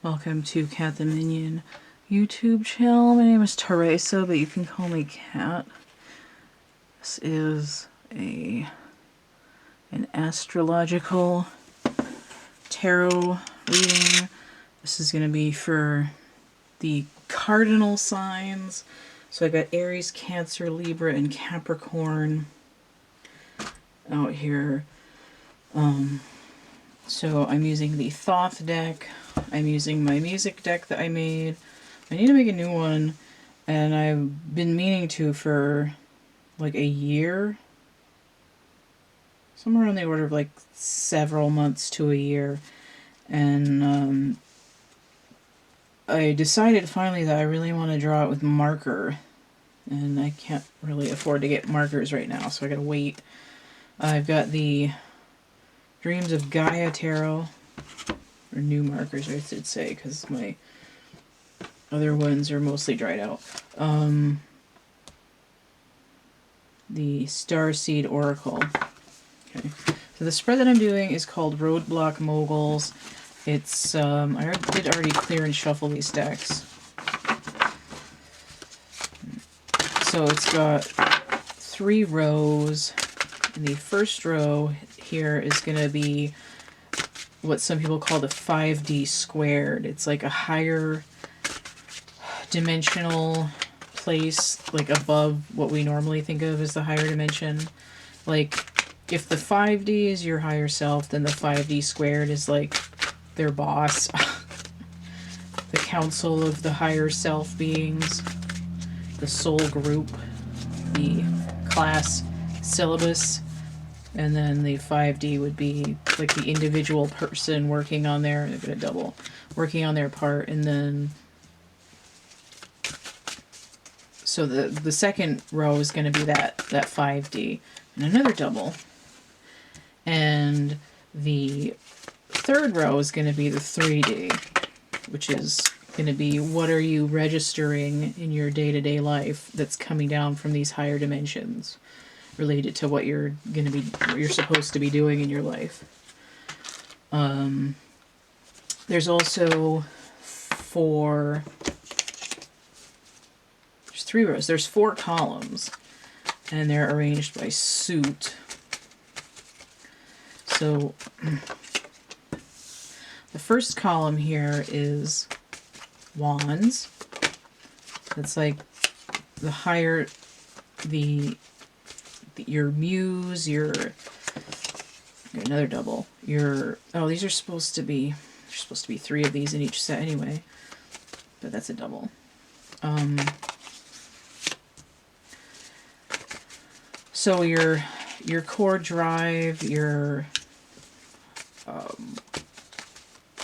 Welcome to CATtheMinion YouTube channel. My name is Teresa, but you can call me Cat. This is an astrological tarot reading. This is going to be for the cardinal signs. So I got Aries, Cancer, Libra, and Capricorn out here. So I'm using the Thoth deck. I'm using my music deck that I made. I need to make a new one, and I've been meaning to for like a year. Somewhere on the order of like several months to a year. And I decided finally that I really want to draw it with marker. And I can't really afford to get markers right now, so I gotta wait. I've got the Dreams of Gaia Tarot, or new markers I should say, because my other ones are mostly dried out. The Starseed Oracle. Okay, so the spread that I'm doing is called Roadblock Moguls. It's, I did already clear and shuffle these decks. So it's got 3 rows. And the first row here is going to be what some people call the 5D squared. It's like a higher dimensional place, like above what we normally think of as the higher dimension. Like, if the 5D is your higher self, then the 5D squared is like their boss. The council of the higher self beings, the soul group, the class syllabus. And then the 5D would be like the individual person working on their, they're going to double, working on their part. And then, so the second row is going to be that 5D. And another double. And the third row is going to be the 3D, which is going to be what are you registering in your day-to-day life that's coming down from these higher dimensions, related to what you're going to be, what you're supposed to be doing in your life. There's also there's 3 rows. There's 4 columns, and they're arranged by suit. So the first column here is wands. That's like the higher, your muse, another double. These are supposed to be, there's supposed to be 3 of these in each set anyway, but that's a double. So your core drive, your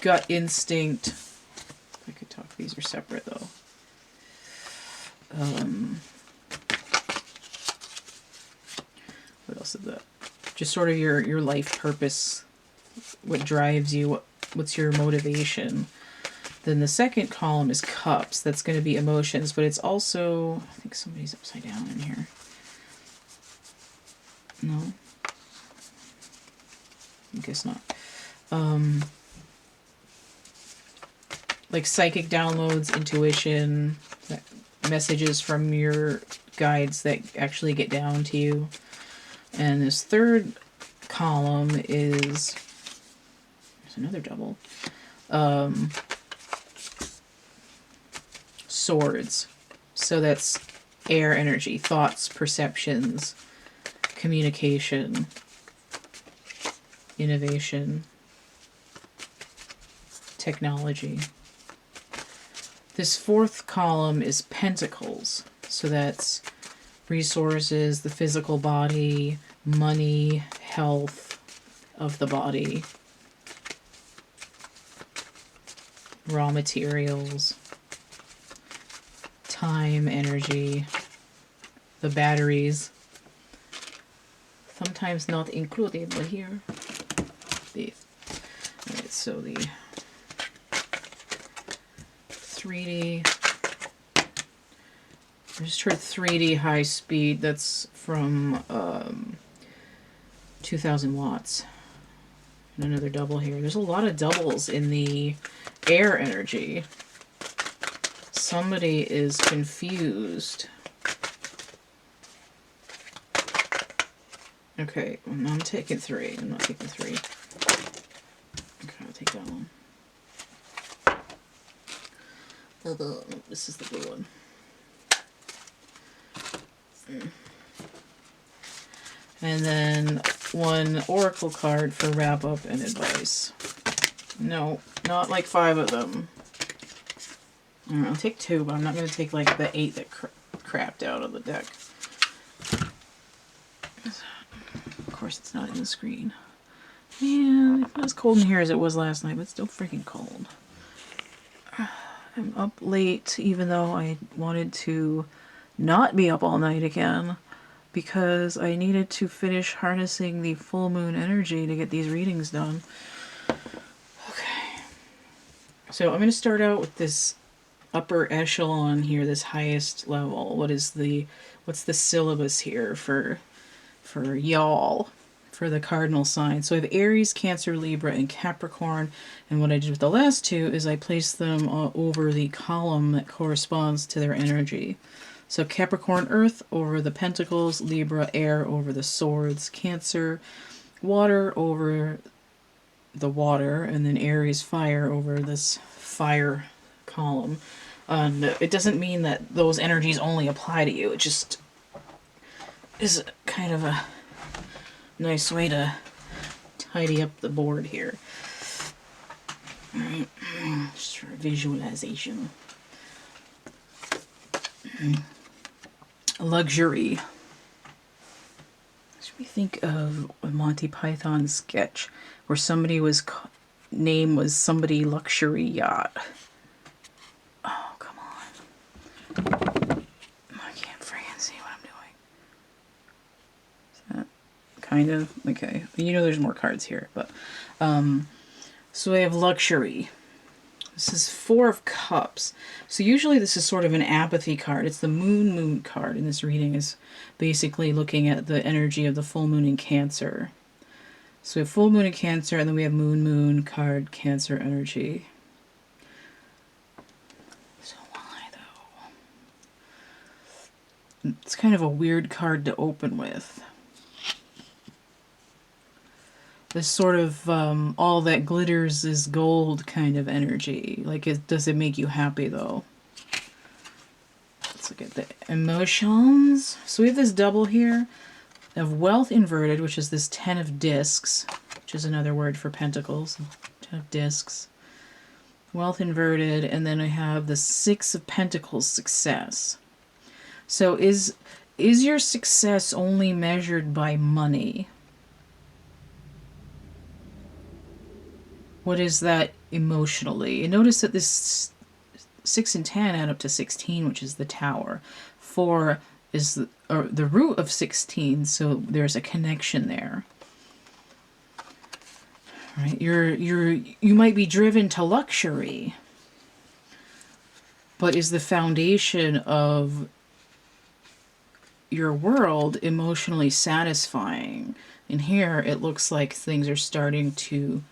gut instinct. I could talk, these are separate though. What else is that? Just sort of your life purpose, what drives you, what's your motivation. Then the second column is cups. That's going to be emotions, but it's also, I think somebody's upside down in here. No? I guess not. Like psychic downloads, intuition, messages from your guides that actually get down to you. And this third column is, there's another double, swords. So that's air energy, thoughts, perceptions, communication, innovation, technology. This fourth column is pentacles. So that's resources, the physical body, money, health of the body, raw materials, time, energy, the batteries, sometimes not included, but here. Alright, so the 3D, I just heard 3D high speed, that's from 2000 watts. And another double here. There's a lot of doubles in the air energy. Somebody is confused. Okay, I'm taking 3. I'm not taking 3. Okay, I'll take that one. Oh, this is the blue one. And then one oracle card for wrap up and advice. No, not like 5 of them. I'll take 2, but I'm not going to take like the 8 that crapped out of the deck. Of course, it's not in the screen. Man, it's not as cold in here as it was last night, but it's still freaking cold. I'm up late, even though I wanted to not be up all night again, because I needed to finish harnessing the full moon energy to get these readings done. Okay. So I'm going to start out with this upper echelon here, this highest level. What's the syllabus here for y'all, for the cardinal signs? So I have Aries, Cancer, Libra, and Capricorn. And what I did with the last 2 is I placed them over the column that corresponds to their energy. So Capricorn, Earth over the Pentacles, Libra, Air over the Swords, Cancer, Water over the Water, and then Aries, Fire over this Fire column. And it doesn't mean that those energies only apply to you. It just is kind of a nice way to tidy up the board here. Alright, just for visualization. Luxury. Should we think of a Monty Python sketch where somebody name was somebody luxury yacht? Oh, come on. I can't freaking see what I'm doing. Is that kind of okay? You know there's more cards here, but so we have luxury. This is 4 of Cups. So usually this is sort of an apathy card. It's the moon card, and this reading is basically looking at the energy of the full moon in Cancer. So we have full moon in Cancer, and then we have moon card, Cancer energy. So why though? It's kind of a weird card to open with. This sort of all that glitters is gold kind of energy. Like, does it make you happy though? Let's look at the emotions. So we have this double here of wealth inverted, which is this 10 of discs, which is another word for pentacles. 10 of discs. Wealth inverted, and then I have the 6 of pentacles, success. So is your success only measured by money? What is that emotionally? And notice that this 6 and 10 add up to 16, which is the Tower. 4 is the root of 16, so there's a connection there. Right? You might be driven to luxury, but is the foundation of your world emotionally satisfying? And here it looks like things are starting to,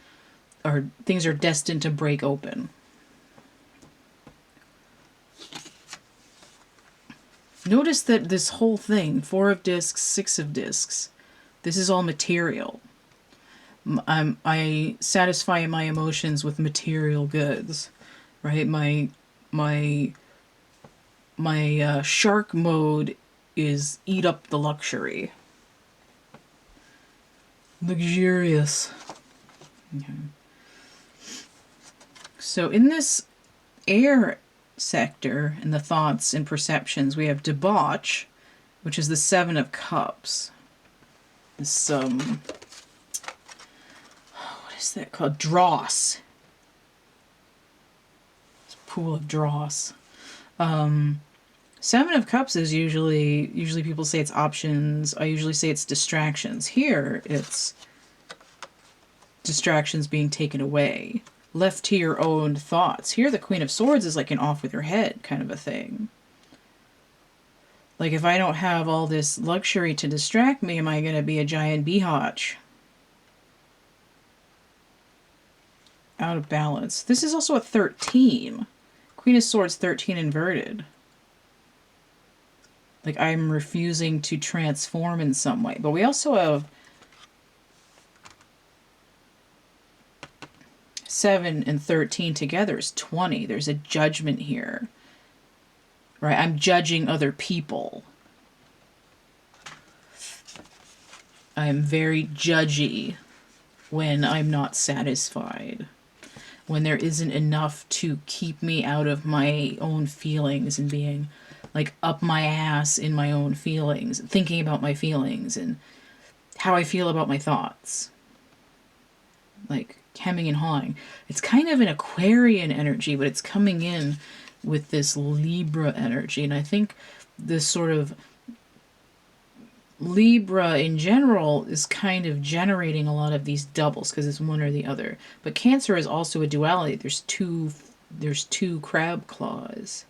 or things are destined to break open. Notice that this whole thing, 4 of discs, 6 of discs, this is all material. I satisfy my emotions with material goods, right? My shark mode is eat up the luxury. Luxurious. Okay. So in this air sector and the thoughts and perceptions, we have debauch, which is the 7 of Cups. This what is that called? Dross. It's a pool of dross. 7 of Cups is usually people say it's options. I usually say it's distractions. Here it's distractions being taken away, left to your own thoughts. Here the Queen of Swords is like an off with your head kind of a thing. Like, if I don't have all this luxury to distract me, am I going to be a giant biatch? out of balance. This is also a 13. Queen of Swords, 13 inverted. Like, I'm refusing to transform in some way. But we also have 7 and 13 together is 20. There's a judgment here. Right? I'm judging other people. I'm very judgy when I'm not satisfied. When there isn't enough to keep me out of my own feelings and being like up my ass in my own feelings, thinking about my feelings and how I feel about my thoughts. Like hemming and hawing. It's kind of an Aquarian energy, but it's coming in with this Libra energy. And I think this sort of Libra in general is kind of generating a lot of these doubles because it's one or the other. But Cancer is also a duality. There's two crab claws.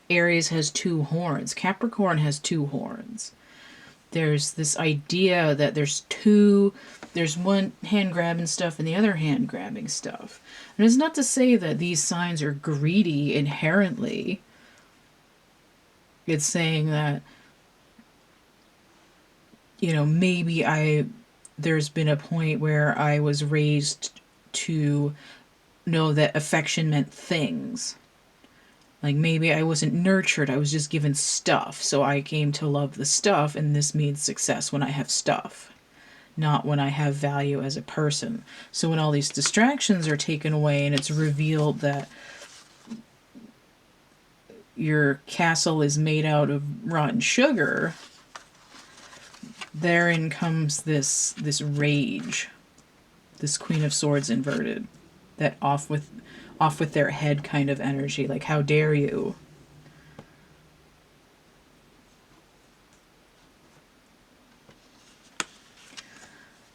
Aries has 2 horns. Capricorn has 2 horns. There's this idea that there's one hand grabbing stuff and the other hand grabbing stuff. And it's not to say that these signs are greedy inherently. It's saying that, maybe there's been a point where I was raised to know that affection meant things. Like maybe I wasn't nurtured, I was just given stuff. So I came to love the stuff, and this means success when I have stuff, not when I have value as a person. So when all these distractions are taken away and it's revealed that your castle is made out of rotten sugar, therein comes this rage, this Queen of Swords inverted, that off with their head kind of energy, like how dare you.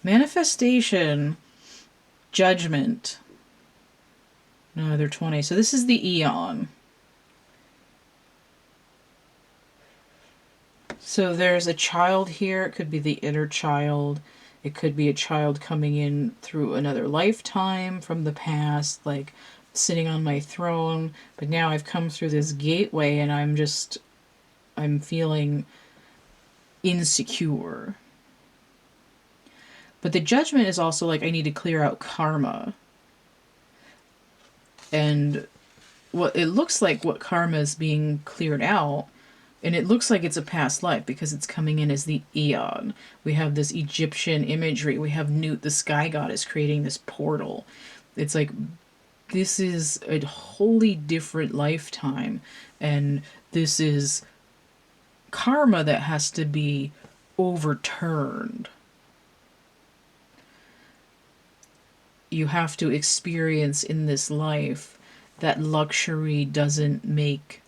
Manifestation, judgment, another 20. So this is the Eon. So there's a child here. It could be the inner child. It could be a child coming in through another lifetime from the past, like sitting on my throne. But now I've come through this gateway and I'm feeling insecure. But the judgment is also like I need to clear out karma. And what it looks like what karma is being cleared out. And it looks like it's a past life because it's coming in as the Eon. We have this Egyptian imagery. We have Nut, the sky goddess, creating this portal. It's like this is a wholly different lifetime. And this is karma that has to be overturned. You have to experience in this life that luxury doesn't make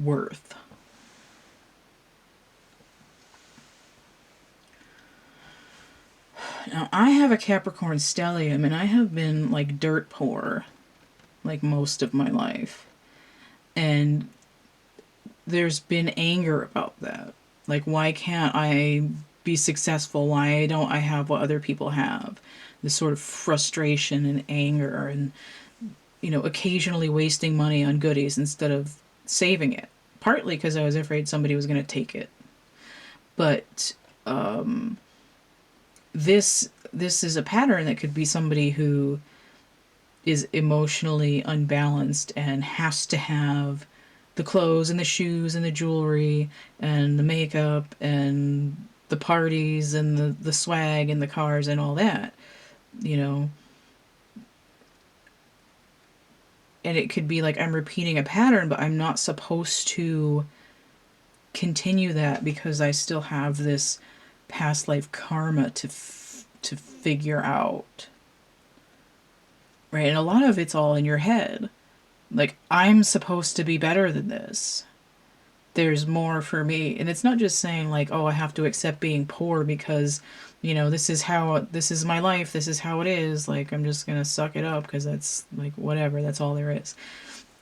worth. Now, I have a Capricorn stellium, and I have been like dirt poor, like most of my life. And there's been anger about that. Like, why can't I be successful? Why don't I have what other people have? This sort of frustration and anger and, occasionally wasting money on goodies instead of saving it. Partly because I was afraid somebody was going to take it. But this is a pattern that could be somebody who is emotionally unbalanced and has to have the clothes and the shoes and the jewelry and the makeup and the parties and the swag and the cars and all that, And it could be like I'm repeating a pattern, but I'm not supposed to continue that because I still have this past life karma to figure out. Right? And a lot of it's all in your head. Like, I'm supposed to be better than this. There's more for me. And it's not just saying like, oh, I have to accept being poor because, this is my life. This is how it is. Like, I'm just going to suck it up because that's like, whatever. That's all there is.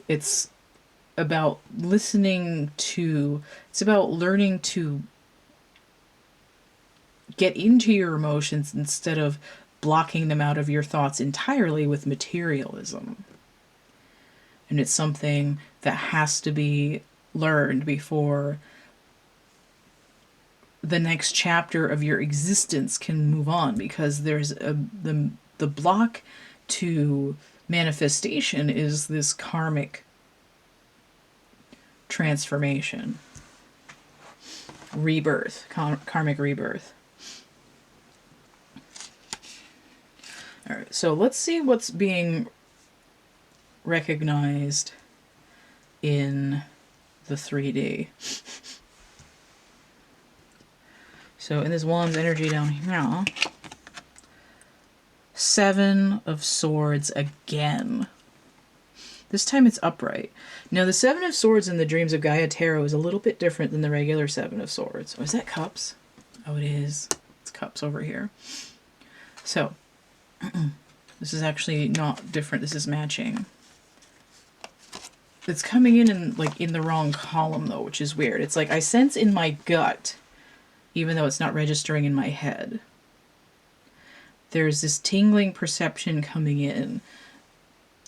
It's about it's about learning to get into your emotions instead of blocking them out of your thoughts entirely with materialism. And it's something that has to be learned before the next chapter of your existence can move on, because there's the block to manifestation is this karmic transformation, rebirth, karmic rebirth. All right, so let's see what's being recognized in the 3D. So in this wand's energy down here, 7 of Swords again. This time it's upright. Now the 7 of Swords in the Dreams of Gaia Tarot is a little bit different than the regular 7 of Swords. Oh, is that Cups? Oh, it is. It's Cups over here. So, this is actually not different. This is matching. It's coming in like in the wrong column though, which is weird. It's like I sense in my gut, even though it's not registering in my head. There's this tingling perception coming in.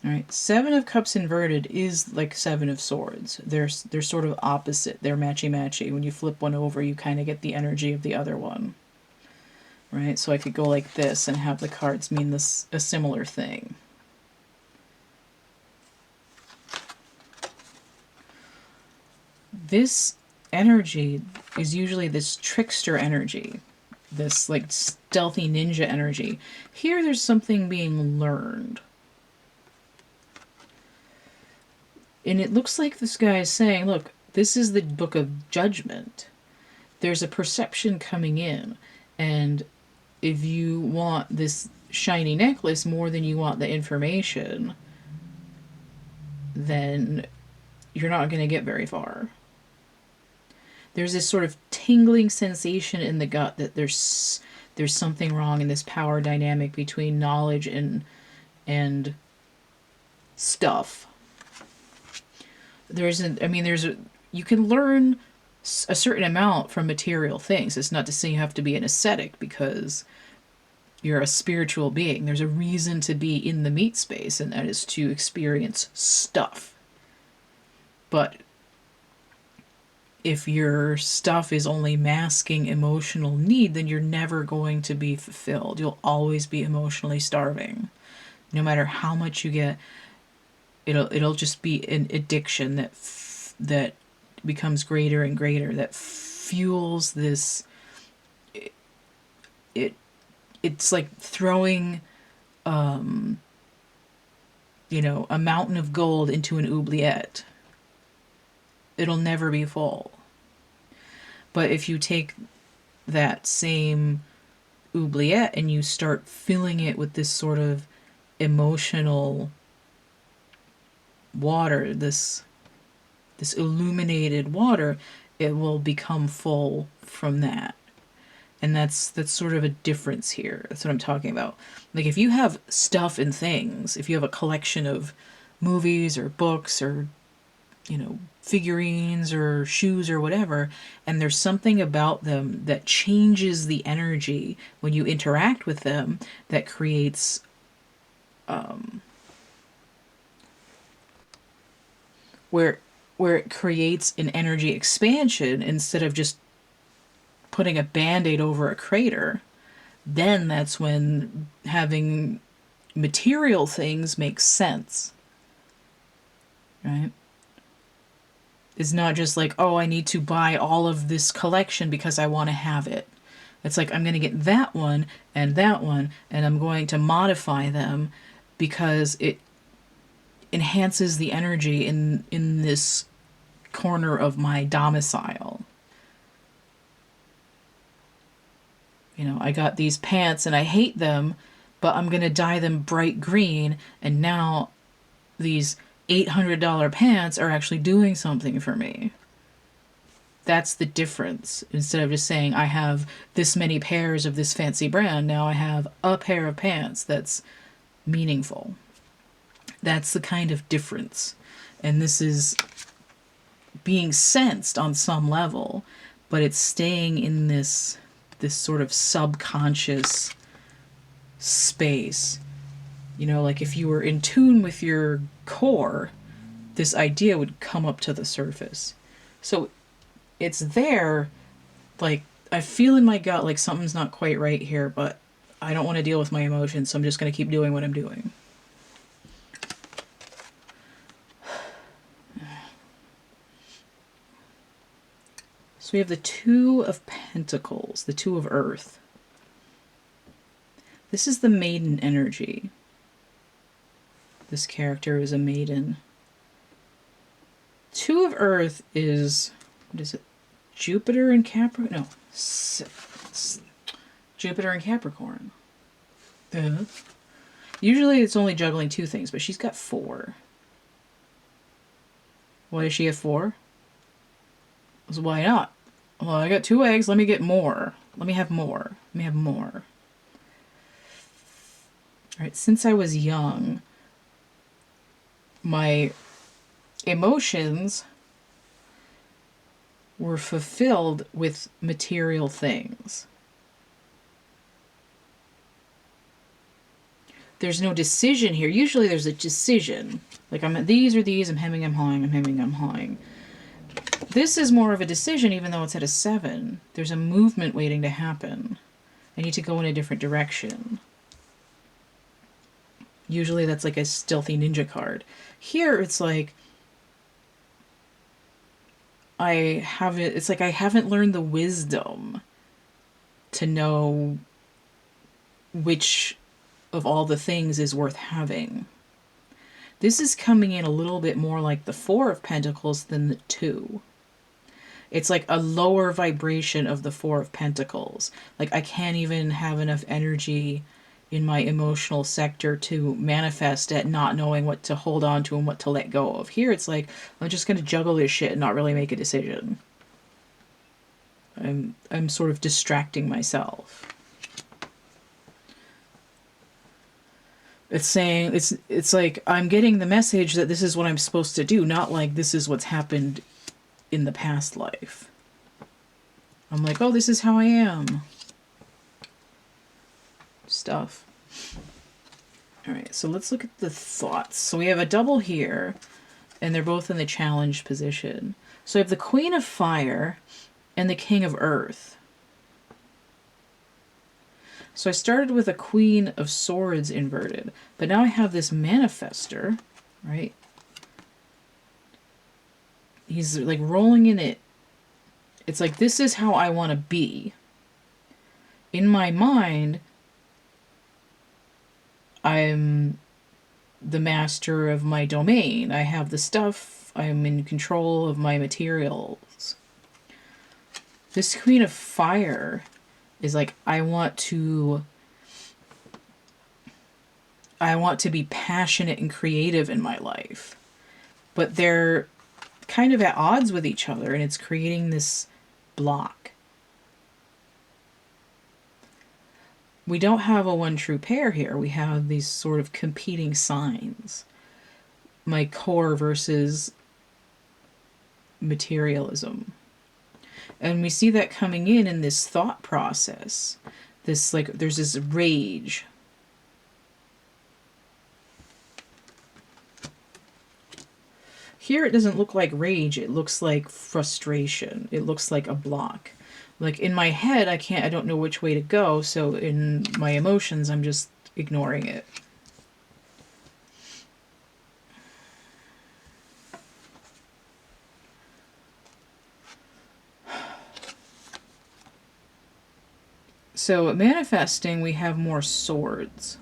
All right, 7 of Cups inverted is like 7 of Swords. They're sort of opposite. They're matchy-matchy. When you flip one over, you kind of get the energy of the other one. Right? So I could go like this and have the cards mean this a similar thing. This energy is usually this trickster energy, this like stealthy ninja energy. Here there's something being learned. And it looks like this guy is saying, look, this is the book of judgment. There's a perception coming in. And if you want this shiny necklace more than you want the information, then you're not going to get very far. There's this sort of tingling sensation in the gut that there's something wrong in this power dynamic between knowledge and stuff. You can learn a certain amount from material things. It's not to say you have to be an ascetic because you're a spiritual being. There's a reason to be in the meat space, and that is to experience stuff. But if your stuff is only masking emotional need, then you're never going to be fulfilled. You'll always be emotionally starving. No matter how much you get, it'll just be an addiction that becomes greater and greater, that fuels this. It's like throwing a mountain of gold into an oubliette. It'll never be full. But if you take that same oubliette and you start filling it with this sort of emotional water, this illuminated water, it will become full from that. And that's sort of a difference here. That's what I'm talking about. Like if you have stuff and things, if you have a collection of movies or books or figurines or shoes or whatever, and there's something about them that changes the energy when you interact with them, that creates where it creates an energy expansion instead of just putting a band-aid over a crater, then that's when having material things makes sense. Right? It's not just like, oh, I need to buy all of this collection because I want to have it. It's like, I'm going to get that one, and I'm going to modify them because it enhances the energy in this corner of my domicile. I got these pants and I hate them, but I'm going to dye them bright green, and now these $800 pants are actually doing something for me. That's the difference. Instead of just saying, I have this many pairs of this fancy brand, now I have a pair of pants that's meaningful. That's the kind of difference. And this is being sensed on some level, but it's staying in this sort of subconscious space. You know, like if you were in tune with your core, this idea would come up to the surface. So it's there, like, I feel in my gut like something's not quite right here, but I don't want to deal with my emotions, so I'm just going to keep doing what I'm doing. So we have the Two of Pentacles, the Two of Earth. This is the maiden energy. This character is a maiden. Two of Earth is, what is it? Jupiter and Capricorn? No. Jupiter and Capricorn. Usually it's only juggling 2 things, but she's got 4. Why does she have 4? So why not? Well, I got 2 eggs. Let me get more. Let me have more. Let me have more. All right. Since I was young, my emotions were fulfilled with material things. There's no decision here. Usually there's a decision. Like, I'm at these or these, I'm hemming, I'm hawing, I'm hemming, I'm hawing. This is more of a decision, even though it's at a 7. There's a movement waiting to happen. I need to go in a different direction. Usually that's like a stealthy ninja card. Here it's like, it's like I haven't learned the wisdom to know which of all the things is worth having. This is coming in a little bit more like the 4 of Pentacles than the 2. It's like a lower vibration of the 4 of Pentacles. Like, I can't even have enough energy in my emotional sector to manifest it, not knowing what to hold on to and what to let go of. Here it's like, I'm just going to juggle this shit and not really make a decision. I'm sort of distracting myself. It's saying, it's like I'm getting the message that this is what I'm supposed to do, not like this is what's happened in the past life. I'm like, oh, this is how I am. Stuff. All right, so let's look at the thoughts. So we have a double here, and they're both in the challenged position. So I have the Queen of Fire and the King of Earth. So I started with a Queen of Swords inverted, but now I have this manifester, right? He's like rolling in it. It's like, this is how I want to be. In my mind, I'm the master of my domain. I have the stuff. I'm in control of my materials. This Queen of Fire is like, I want to be passionate and creative in my life. But they're kind of at odds with each other, and it's creating this block. We don't have a one true pair here. We have these sort of competing signs. My core versus materialism. And we see that coming in this thought process. This, like, there's this rage. Here it doesn't look like rage, it looks like frustration. It looks like a block. Like, in my head, I don't know which way to go, so in my emotions, I'm just ignoring it. So manifesting, we have more swords,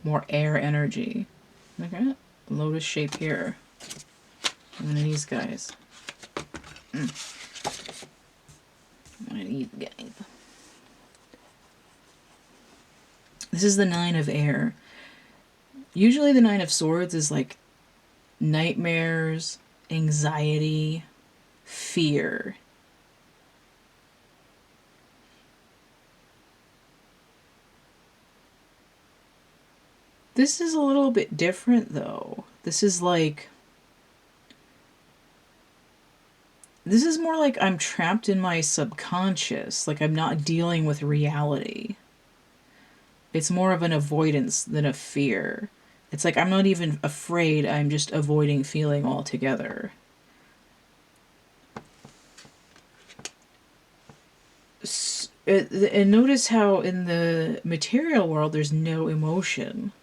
more air energy. Okay, lotus shape here. One of these guys. One of these guys. This is the 9 of air. Usually the 9 of swords is like nightmares, anxiety, fear. This is a little bit different though. This is like, this is more like I'm trapped in my subconscious, like I'm not dealing with reality. it's more of an avoidance than a fear. It's like I'm not even afraid, I'm just avoiding feeling altogether. And notice how in the material world there's no emotion.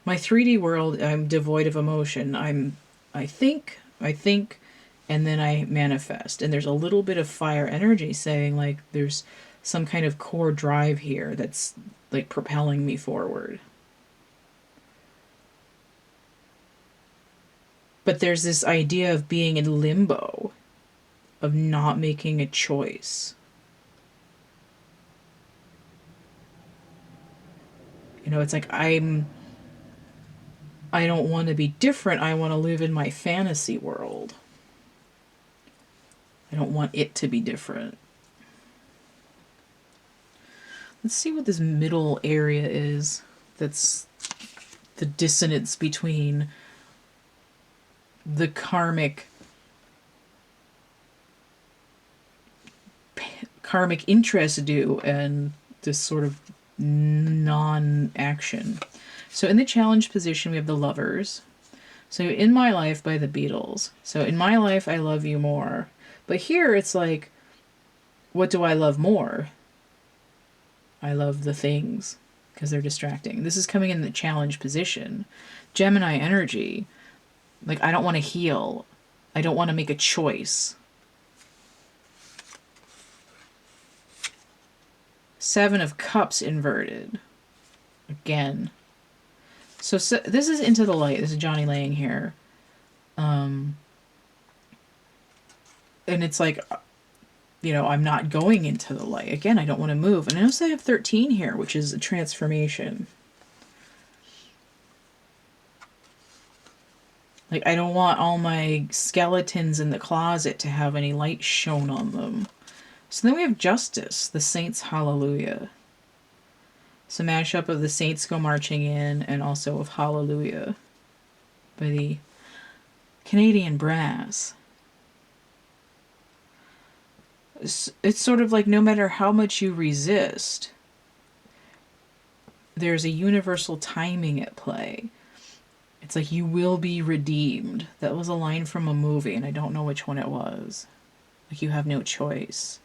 My 3D world, I'm devoid of emotion. I think, and then I manifest. And there's a little bit of fire energy saying like there's some kind of core drive here that's like propelling me forward. But there's this idea of being in limbo, of not making a choice. You know, it's like I don't want to be different. I want to live in my fantasy world. I don't want it to be different. Let's see what this middle area is. That's the dissonance between the karmic interest due and this sort of non-action. So in the challenge position, we have the Lovers. So In My Life by the Beatles. So in my life, I love you more. But here it's like, what do I love more? I love the things because they're distracting. This is coming in the challenge position. Gemini energy. Like, I don't want to heal. I don't want to make a choice. 7 of Cups inverted. Again. So this is Into the Light. This is Johnny Lang here. And it's like, you know, I'm not going into the light. Again, I don't want to move. And I also have 13 here, which is a transformation. Like, I don't want all my skeletons in the closet to have any light shown on them. So then we have Justice, the Saints' Hallelujah. So mashup of the Saints Go Marching In and also of Hallelujah by the Canadian Brass. It's sort of like no matter how much you resist, there's a universal timing at play. It's like you will be redeemed. That was a line from a movie, and I don't know which one it was. Like you have no choice.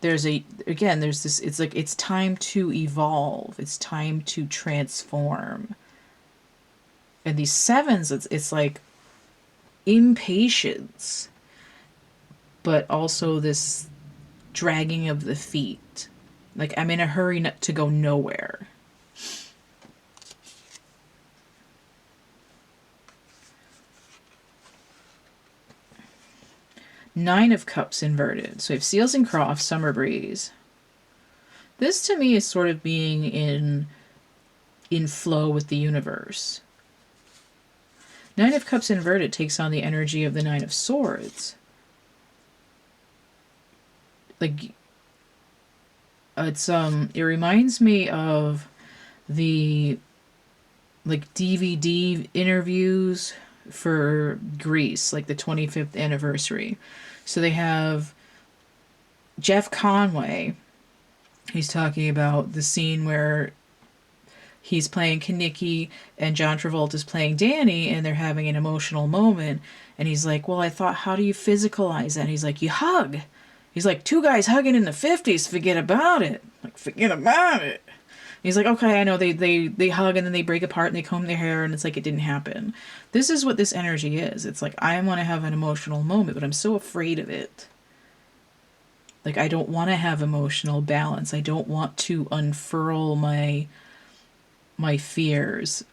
There's this, it's like it's time to evolve. It's time to transform. And these 7s, it's like impatience, but also this dragging of the feet. Like I'm in a hurry to go nowhere. Nine of Cups inverted. So we have Seals and Crofts, Summer Breeze. This to me is sort of being in flow with the universe. 9 of Cups inverted takes on the energy of the 9 of Swords. Like it reminds me of the like DVD interviews for Greece, like the 25th anniversary. So they have Jeff Conway. He's talking about the scene where he's playing Kaniki and John Travolta's playing Danny, and they're having an emotional moment. And he's like, well, I thought, how do you physicalize that? And he's like, you hug. He's like, 2 guys hugging in the 50s, forget about it. Like, forget about it. He's like, okay, I know they hug and then they break apart and they comb their hair and it's like it didn't happen. This is what this energy is. It's like, I want to have an emotional moment, but I'm so afraid of it. Like, I don't want to have emotional balance. I don't want to unfurl my fears.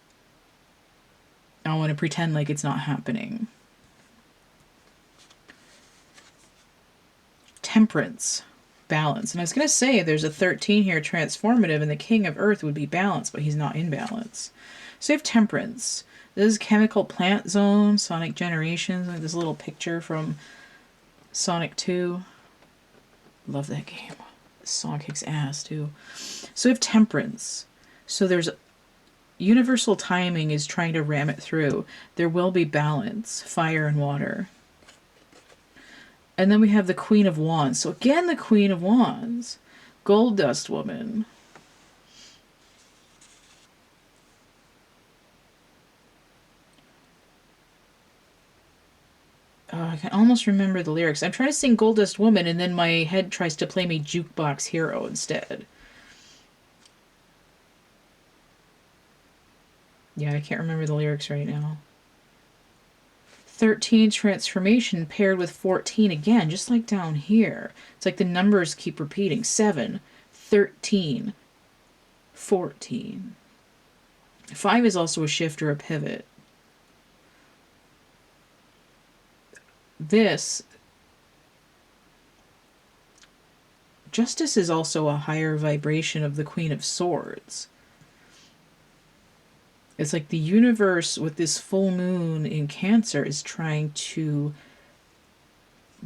I want to pretend like it's not happening. Temperance. Balance. And I was going to say there's a 13 here, transformative, and the King of Earth would be balance, but he's not in balance. So you have Temperance. This is Chemical Plant Zone, Sonic Generations. Like this little picture from Sonic 2. Love that game. This song kicks ass too. So we have Temperance. So there's universal timing is trying to ram it through. There will be balance, fire and water. And then we have the Queen of Wands. So again, the Queen of Wands. Gold Dust Woman. I can almost remember the lyrics. I'm trying to sing Goldust Woman, and then my head tries to play me Jukebox Hero instead. Yeah, I can't remember the lyrics right now. 13 transformation paired with 14 again, just like down here. It's like the numbers keep repeating. 7, 13, 14. 5 is also a shift or a pivot. This Justice is also a higher vibration of the Queen of Swords. It's like the universe with this full moon in Cancer is trying to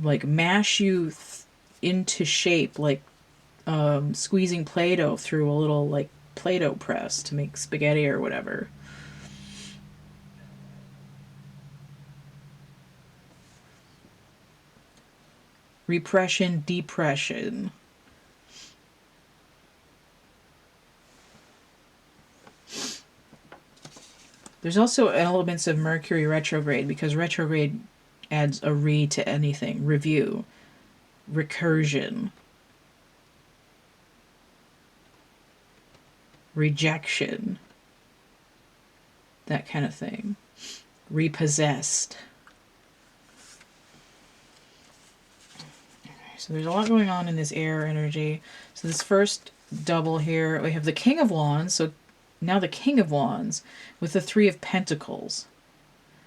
like mash you into shape, like squeezing Play-Doh through a little like Play-Doh press to make spaghetti or whatever. Repression, depression. There's also elements of Mercury retrograde, because retrograde adds a re to anything. Review, recursion, rejection, that kind of thing. Repossessed. So there's a lot going on in this air energy. So this first double here, we have the King of Wands. So now the King of Wands with the Three of Pentacles.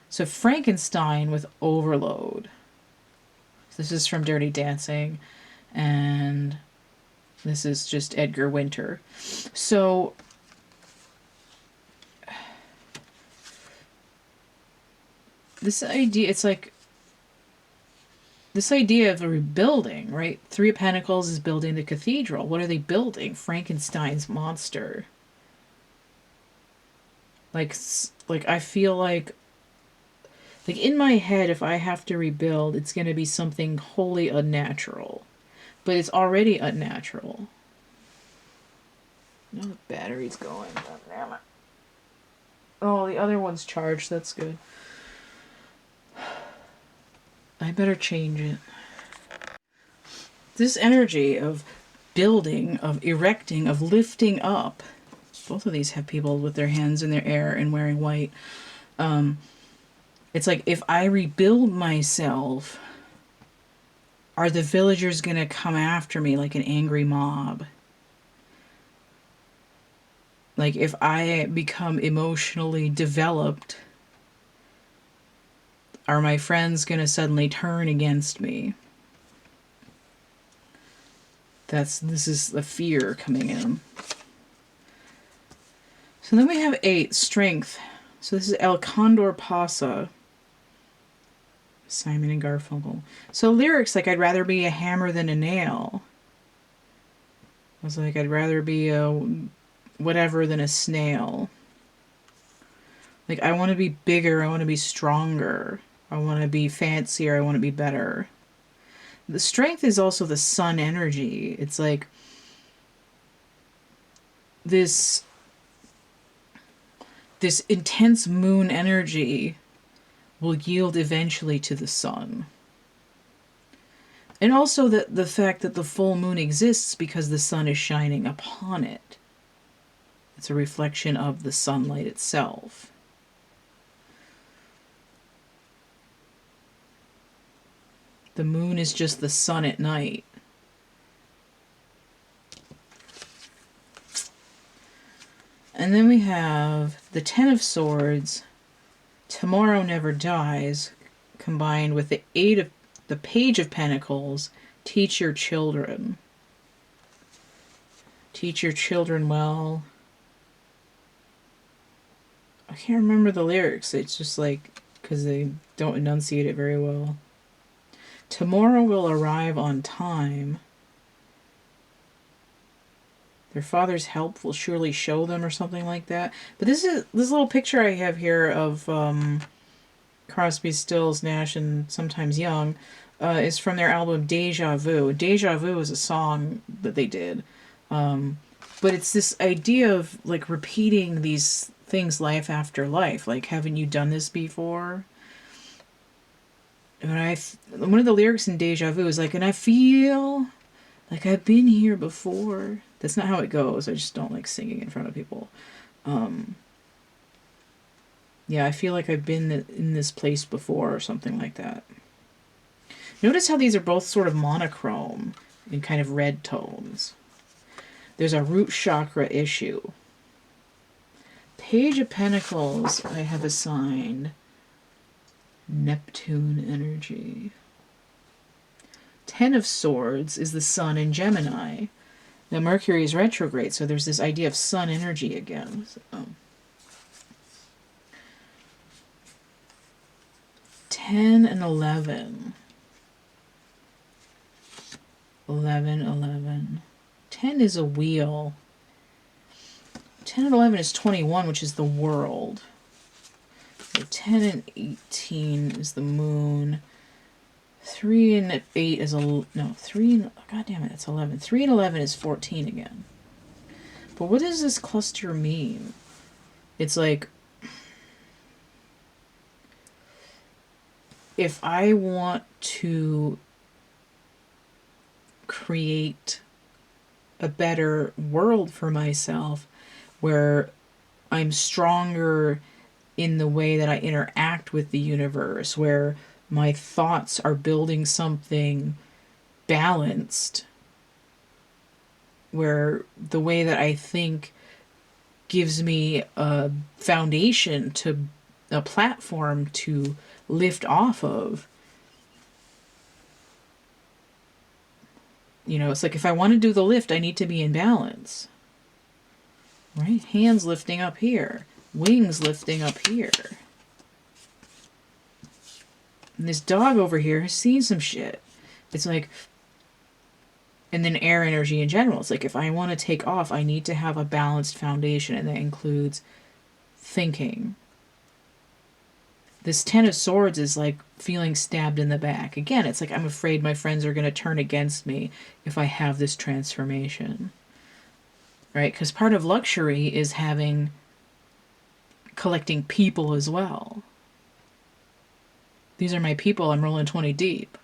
So Frankenstein with overload. So this is from Dirty Dancing. And this is just Edgar Winter. So this idea, it's like this idea of a rebuilding, right? Three of Pentacles is building the cathedral. What are they building? Frankenstein's monster. Like I feel like in my head, if I have to rebuild, it's going to be something wholly unnatural. But it's already unnatural. Now the battery's going. God damn it. Oh, the other one's charged. That's good. I better change it. This energy of building, of erecting, of lifting up. Both of these have people with their hands in their air and wearing white. It's like, if I rebuild myself, are the villagers going to come after me like an angry mob? Like, if I become emotionally developed, are my friends going to suddenly turn against me? This is the fear coming in. So then we have 8, Strength. So this is El Condor Pasa. Simon and Garfunkel. So lyrics like, I'd rather be a hammer than a nail. I was like, I'd rather be a whatever than a snail. Like, I want to be bigger. I want to be stronger. I want to be fancier. I want to be better. The Strength is also the sun energy. It's like this intense moon energy will yield eventually to the sun. And also the fact that the full moon exists because the sun is shining upon it. It's a reflection of the sunlight itself. The moon is just the sun at night. And then we have the Ten of Swords, Tomorrow Never Dies, combined with the Page of Pentacles, Teach Your Children. Teach your children well. I can't remember the lyrics. It's just like, because they don't enunciate it very well. Tomorrow will arrive on time. Their father's help will surely show them, or something like that. But this little picture I have here of Crosby, Stills, Nash, and sometimes Young is from their album Deja Vu. Deja Vu is a song that they did. But it's this idea of like repeating these things life after life. Like, haven't you done this before? one of the lyrics in Deja Vu is like, and I feel like I've been here before. That's not how it goes. I just don't like singing in front of people. Yeah, I feel like I've been in this place before or something like that. Notice how these are both sort of monochrome in kind of red tones. There's a root chakra issue. Page of Pentacles, I have assigned Neptune energy. Ten of Swords is the Sun in Gemini. Now Mercury is retrograde, so there's this idea of Sun energy again. So, 10 and 11. 11, 11. 10 is a wheel. 10 and 11 is 21, which is the world. So 10 and 18 is the moon. 3 and 8 is no, 3 and, god damn it, it's 11. 3 and 11 is 14 again. But what does this cluster mean? It's like, if I want to create a better world for myself where I'm stronger in the way that I interact with the universe, where my thoughts are building something balanced, where the way that I think gives me a foundation, to a platform to lift off of. You know, it's like if I want to do the lift, I need to be in balance. Right? Hands lifting up here. Wings lifting up here. And this dog over here has seen some shit. It's like, and then air energy in general. It's like, if I want to take off, I need to have a balanced foundation, and that includes thinking. This Ten of Swords is like feeling stabbed in the back. Again, it's like, I'm afraid my friends are going to turn against me if I have this transformation. Right? Because part of luxury is collecting people as well. These are my people. I'm rolling 20 deep.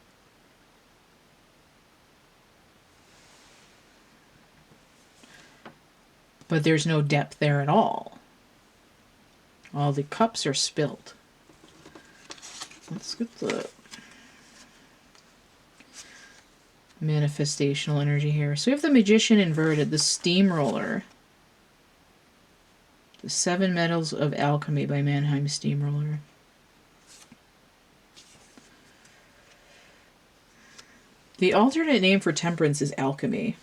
But there's no depth there at all. All the cups are spilled. Let's get the manifestational energy here. So we have the Magician inverted, the Steamroller, the Seven Metals of Alchemy by Mannheim Steamroller. The alternate name for temperance is alchemy.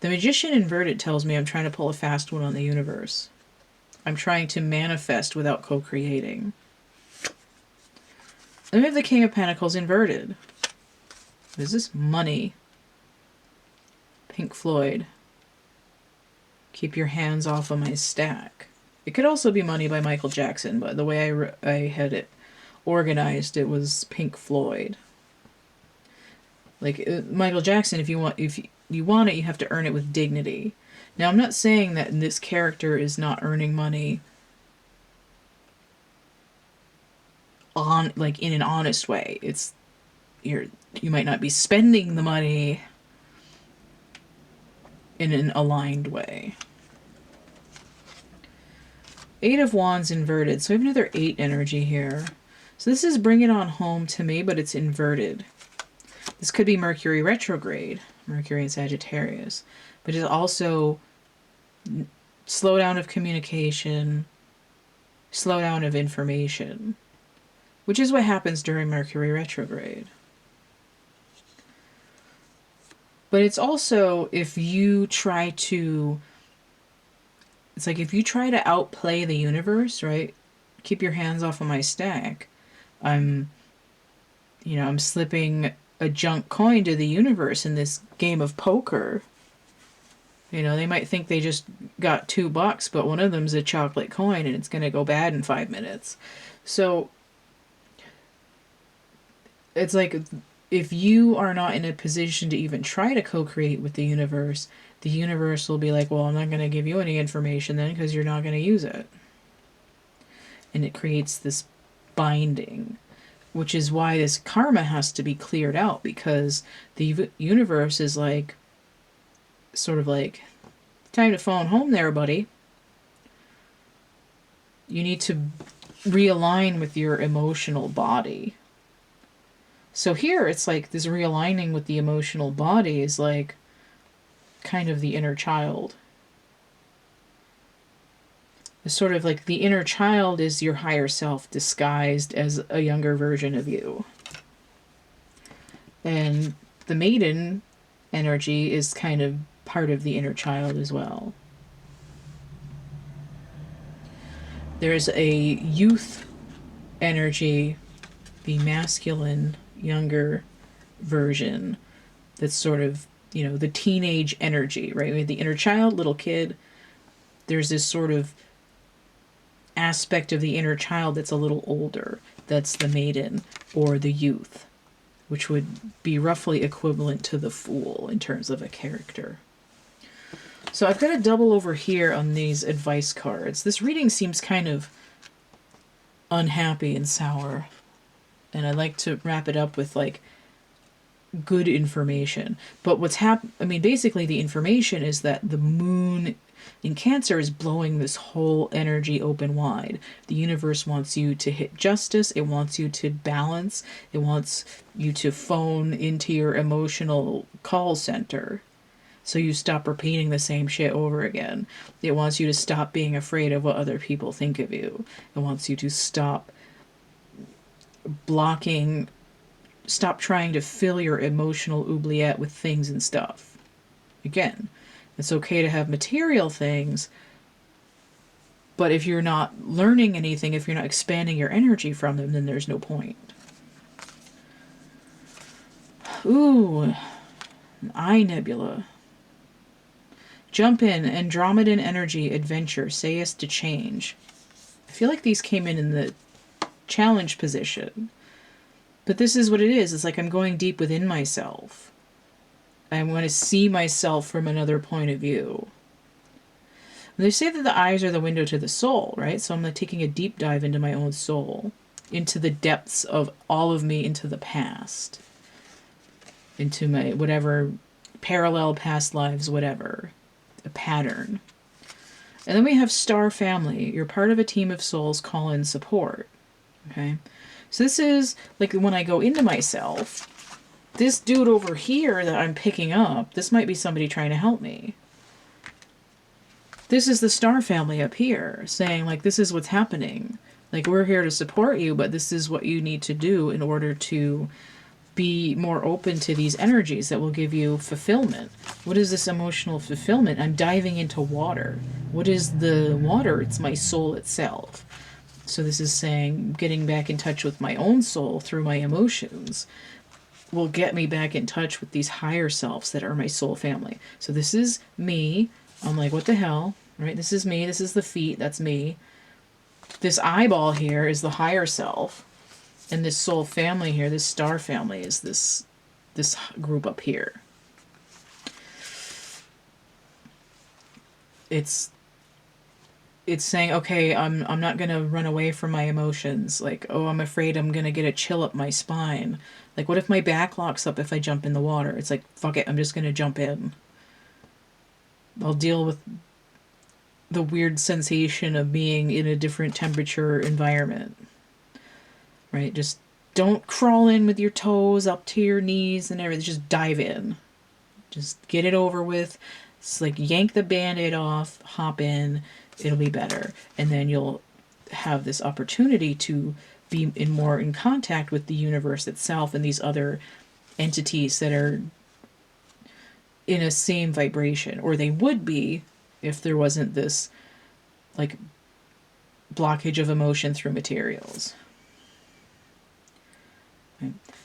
The Magician inverted tells me I'm trying to pull a fast one on the universe. I'm trying to manifest without co-creating. Then we have the King of Pentacles inverted. What is this? Money. Pink Floyd. Keep your hands off of my stack. It could also be Money by Michael Jackson, but the way I had it organized, it was Pink Floyd. Like Michael Jackson, if you want it, you have to earn it with dignity. Now, I'm not saying that this character is not earning money in an honest way. It's you might not be spending the money in an aligned way. Eight of Wands inverted. So we have another 8 energy here. So this is Bring It On Home to me, but it's inverted. This could be Mercury retrograde, Mercury in Sagittarius, but it's also slowdown of communication, slowdown of information, which is what happens during Mercury retrograde. But it's also, if you try to outplay the universe, right? Keep your hands off of my stack. I'm slipping a junk coin to the universe in this game of poker. You know, they might think they just got $2, but one of them's a chocolate coin and it's going to go bad in 5 minutes. So it's like, if you are not in a position to even try to co-create with the universe will be like, well, I'm not going to give you any information then because you're not going to use it. And it creates this binding. which is why this karma has to be cleared out, because the universe is like, sort of like, time to phone home there, buddy. You need to realign with your emotional body. So here it's like this realigning with the emotional body is like kind of the inner child. It's sort of like the inner child is your higher self disguised as a younger version of you. And the maiden energy is kind of part of the inner child as well. There's a youth energy, the masculine, younger version, that's sort of, you know, the teenage energy, right? We have the inner child, little kid. There's this sort of aspect of the inner child that's a little older. That's the maiden or the youth, which would be roughly equivalent to the fool in terms of a character. So I've got a double over here on these advice cards. This reading seems kind of unhappy and sour. And I'd like to wrap it up with like good information. But what's basically the information is that the moon in Cancer is blowing this whole energy open wide. The universe wants you to hit justice. It wants you to balance. It wants you to phone into your emotional call center, so you stop repeating the same shit over again. It wants you to stop being afraid of what other people think of you. It wants you to stop trying to fill your emotional oubliette with things and stuff. Again, it's okay to have material things, but if you're not learning anything, if you're not expanding your energy from them, then there's no point. Ooh, an eye nebula. Jump in, Andromedan energy, adventure, say yes to change. I feel like these came in the challenge position. But this is what it is. It's like I'm going deep within myself. I want to see myself from another point of view. And they say that the eyes are the window to the soul, right? So I'm like taking a deep dive into my own soul, into the depths of all of me, into the past, into my whatever parallel past lives, whatever. A pattern. And then we have star family. You're part of a team of souls, call in support. Okay? So this is like when I go into myself, this dude over here that I'm picking up, this might be somebody trying to help me. This is the star family up here saying like, this is what's happening. Like, we're here to support you, but this is what you need to do in order to be more open to these energies that will give you fulfillment. What is this emotional fulfillment? I'm diving into water. What is the water? It's my soul itself. So this is saying getting back in touch with my own soul through my emotions will get me back in touch with these higher selves that are my soul family. So this is me. I'm like, what the hell? Right? This is me. This is the feet. That's me. This eyeball here is the higher self. And this soul family here, this star family, is this group up here. It's saying, okay, I'm not gonna run away from my emotions. Like, oh, I'm afraid I'm gonna get a chill up my spine. Like, what if my back locks up if I jump in the water? It's like, fuck it, I'm just gonna jump in. I'll deal with the weird sensation of being in a different temperature environment. Right? Just don't crawl in with your toes up to your knees and everything. Just dive in. Just get it over with. It's like yank the Band-Aid off, hop in, it'll be better. And then you'll have this opportunity to be more in contact with the universe itself and these other entities that are in a same vibration. Or they would be if there wasn't this like blockage of emotion through materials.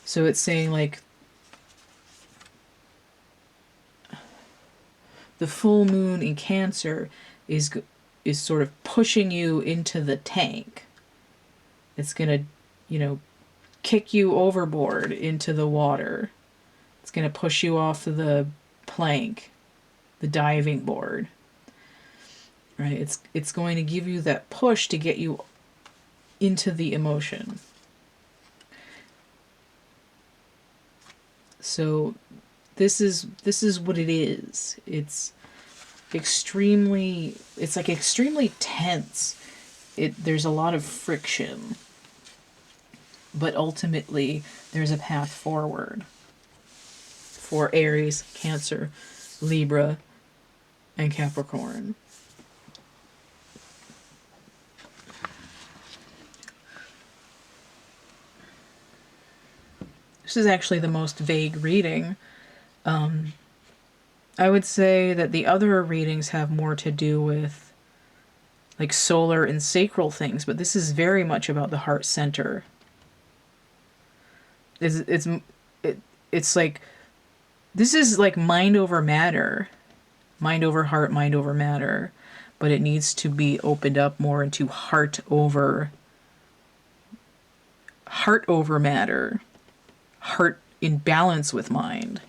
So it's saying like the full moon in Cancer is sort of pushing you into the tank. It's going to, kick you overboard into the water. It's going to push you off of the plank, the diving board. Right? It's going to give you that push to get you into the emotion. So this is what it is. It's extremely, it's like extremely tense. There's a lot of friction, but ultimately there's a path forward for Aries, Cancer, Libra, and Capricorn. This is actually the most vague reading. I would say that the other readings have more to do with like solar and sacral things, but this is very much about the heart center. It's like, this is like mind over matter, mind over heart, mind over matter, but it needs to be opened up more into heart over matter, heart in balance with mind.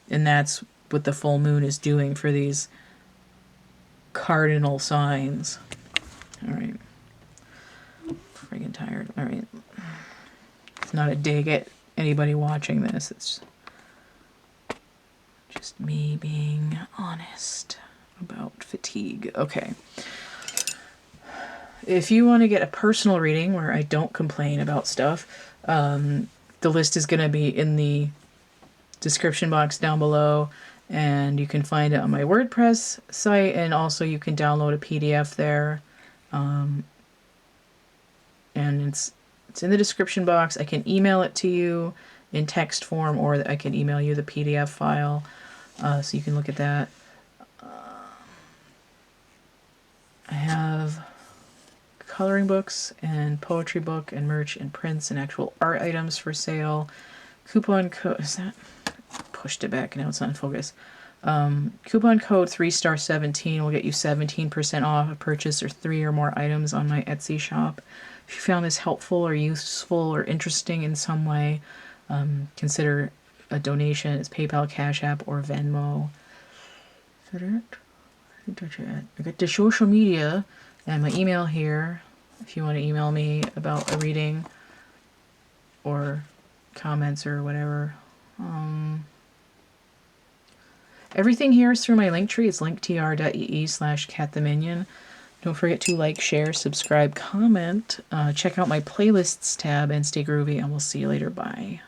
And that's what the full moon is doing for these cardinal signs. All right. Friggin' tired. All right. It's not a dig at anybody watching this. It's just me being honest about fatigue. Okay. If you want to get a personal reading where I don't complain about stuff, the list is going to be in the description box down below, and you can find it on my WordPress site, and also you can download a PDF there. And it's in the description box. I can email it to you in text form, or I can email you the PDF file, so you can look at that. I have coloring books and poetry book and merch and prints and actual art items for sale. Coupon code, is that? Pushed it back, now it's not in focus. Coupon code 3star17 will get you 17% off a purchase or 3 or more items on my Etsy shop. If you found this helpful or useful or interesting in some way, consider a donation. It's PayPal, Cash App, or Venmo. Is that it? I think that's it. I got the social media and my email here if you want to email me about a reading or comments or whatever. Everything here is through my link tree. It's linktr.ee/CATtheMinion. Don't forget to like, share, subscribe, comment. Check out my playlists tab and stay groovy, and we'll see you later. Bye.